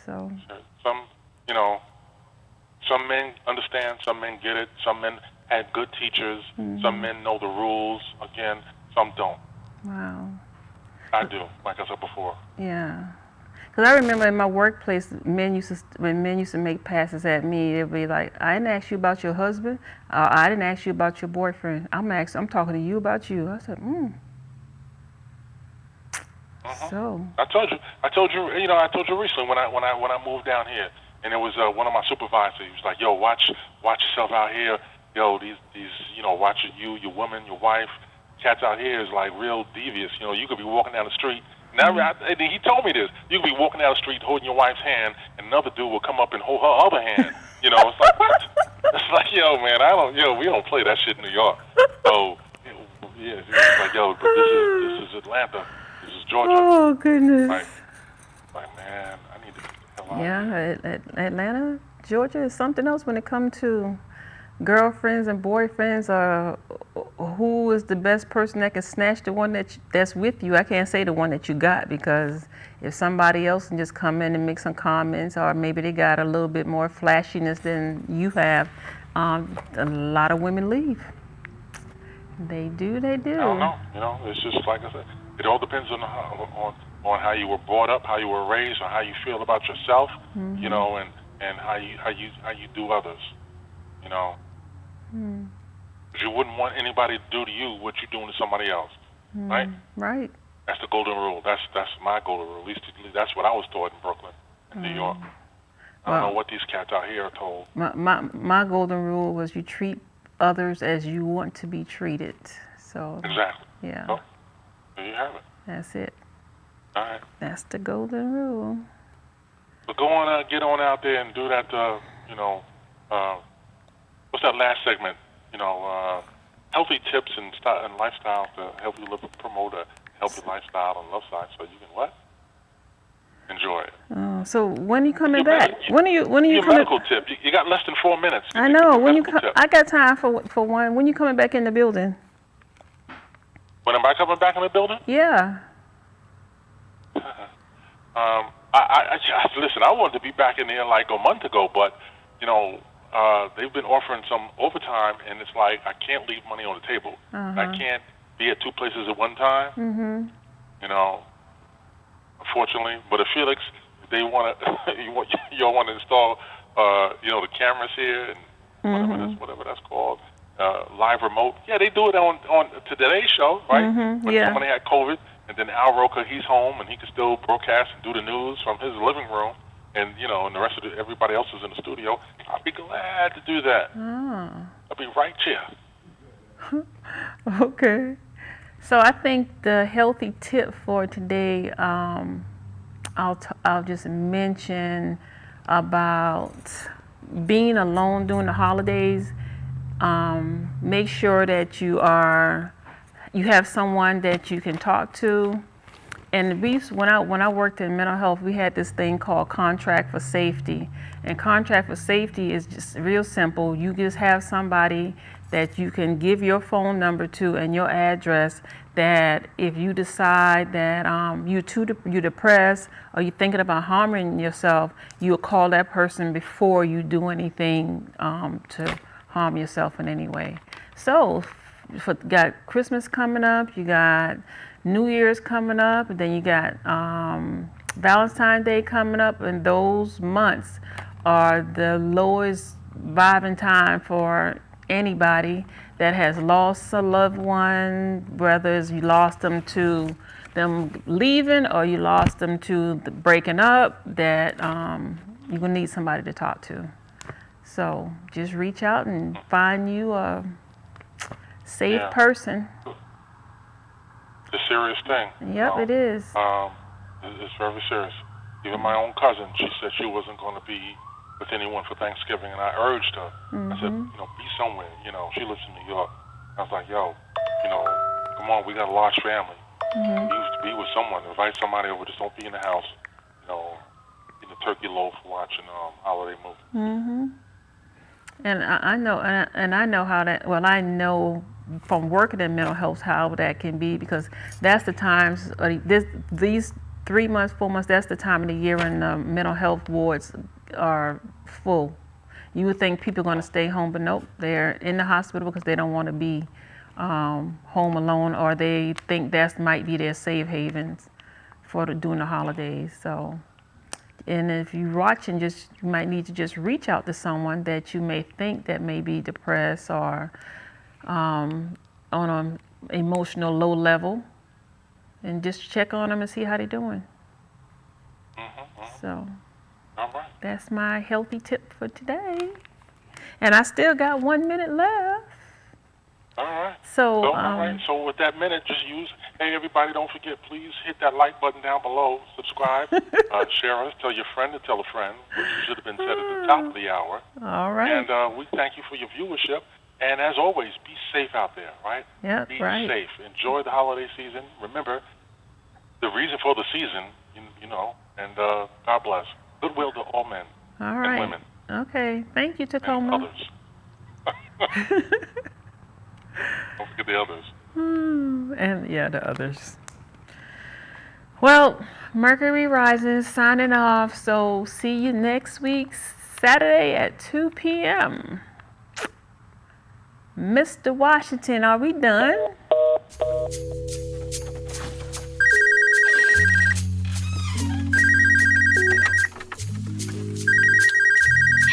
so. Some men understand, some men get it, some men had good teachers, some men know the rules, again, some don't. Wow. I do, like I said before. Yeah. Because I remember in my workplace, when men used to make passes at me, they'd be like, I didn't ask you about your husband, I didn't ask you about your boyfriend, I'm talking to you about you. I said, So. I told you recently when I moved down here, and it was one of my supervisors. He was like, "Yo, watch yourself out here. Yo, these watch you, your woman, your wife. Cats out here is like real devious. You could be walking down the street. Now, he told me this. You could be walking down the street holding your wife's hand, and another dude will come up and hold her other hand. It's like what? It's like, yo, man, we don't play that shit in New York. So, yeah, it's like, yo, but this is Atlanta. This is Georgia. Oh, goodness. Like, man, I need to get the hell out of here. Atlanta, Georgia is something else when it comes to girlfriends and boyfriends, or who is the best person that can snatch the one that's with you. I can't say the one that you got, because if somebody else can just come in and make some comments, or maybe they got a little bit more flashiness than you have, a lot of women leave. They do. I don't know. It's just like I said. It all depends on how you were brought up, how you were raised, or how you feel about yourself, and how you do others, Because you wouldn't want anybody to do to you what you're doing to somebody else, right? Right. That's the golden rule. That's my golden rule. At least that's what I was taught in Brooklyn, in New York. I don't know what these cats out here are told. My golden rule was you treat others as you want to be treated. So. Exactly. Yeah. So, there you have it. That's it. All right. That's the golden rule. But go on, get on out there and do that. What's that last segment? Healthy tips and lifestyle to help you promote a healthy lifestyle and love side, so you can what? Enjoy it. So when are you coming back? When are you Your coming? medical tip. You got less than 4 minutes. I know. When you I got time for one. When you coming back in the building? When am I coming back in the building? Yeah. Listen, I wanted to be back in there like a month ago, but they've been offering some overtime, and it's like I can't leave money on the table. I can't be at two places at one time. Mhm. Unfortunately, but if Felix, they want to, y'all want to install, the cameras here and whatever that's called, live remote. Yeah, they do it on today's show, right? When somebody had COVID. And then Al Roker, he's home, and he can still broadcast and do the news from his living room. And, and the rest of everybody else is in the studio. I'd be glad to do that. I'll be right here. Okay. So I think the healthy tip for today, I'll just mention about being alone during the holidays. Make sure that you have someone that you can talk to. And when I worked in mental health, we had this thing called contract for safety. And contract for safety is just real simple. You just have somebody that you can give your phone number to and your address, that if you decide that you're depressed or you're thinking about harming yourself, you'll call that person before you do anything to harm yourself in any way. So got Christmas coming up, you got New Year's coming up, and then you got Valentine's Day coming up, and those months are the lowest vibing time for anybody that has lost a loved one, whether you lost them to them leaving or you lost them to the breaking up, that you're gonna need somebody to talk to. So just reach out and find you a safe person. It's a serious thing. Yep, it is. It's very serious. Even my own cousin, she said she wasn't going to be with anyone for Thanksgiving, and I urged her. I said, be somewhere. She lives in New York. I was like, come on, we got a large family. You used to be with someone. Invite somebody over. Just don't be in the house. In the turkey loaf watching holiday movie. And I know how that. Well, I know from working in mental health how that can be, because that's the times. These 3 months, 4 months. That's the time of the year when mental health wards are full. You would think people are going to stay home, but nope, they're in the hospital because they don't want to be home alone, or they think that might be their safe havens during the holidays. So. And if you're watching, you might need to just reach out to someone that you may think that may be depressed or on an emotional low level, and just check on them and see how they're doing. So that's my healthy tip for today. And I still got 1 minute left. All right. So, So with that minute, just hey, everybody, don't forget, please hit that like button down below, subscribe, share us, tell your friend to tell a friend, which should have been said at the top of the hour. All right. And we thank you for your viewership. And as always, be safe out there, right? Yeah, be right. safe. Enjoy the holiday season. Remember, the reason for the season, and God bless. Goodwill to all men and women. Okay. Thank you, Tacoma. And others. Don't forget the others. And the others. Well, Mercury Rising signing off. So see you next week, Saturday at 2 p.m. Mr. Washington, are we done?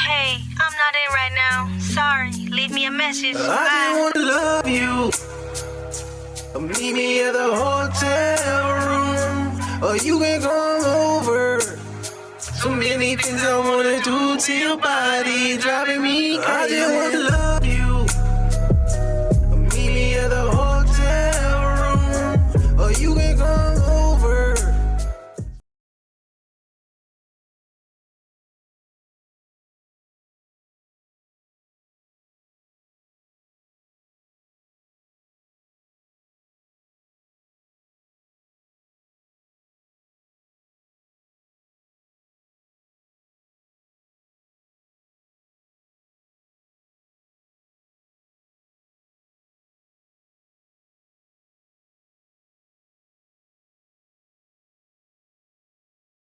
Hey, I'm not in right now. Sorry. Leave me a message. I just wanna love you. Meet me at the hotel room, or you can come over. So many things I wanna do to your body, driving me crazy. I just wanna love